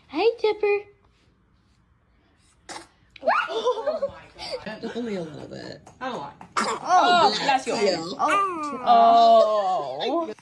Hey, Tipper. Oh my god. Only a little bit. A lot. Oh, bless you. Oh.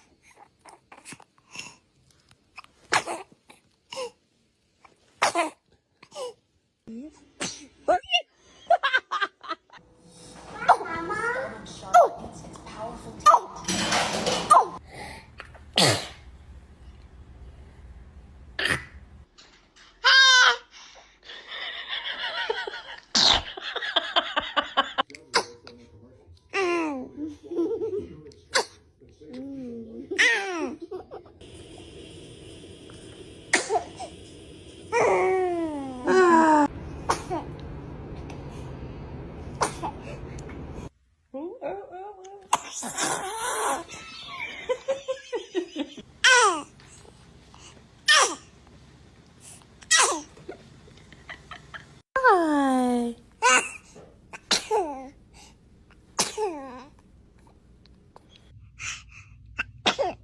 Hi.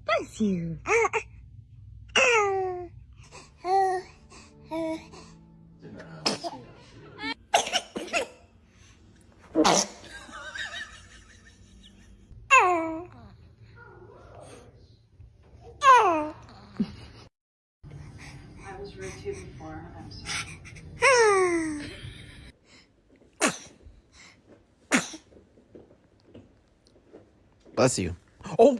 Bless you. I was rude to you before. I'm sorry. Bless you. Oh.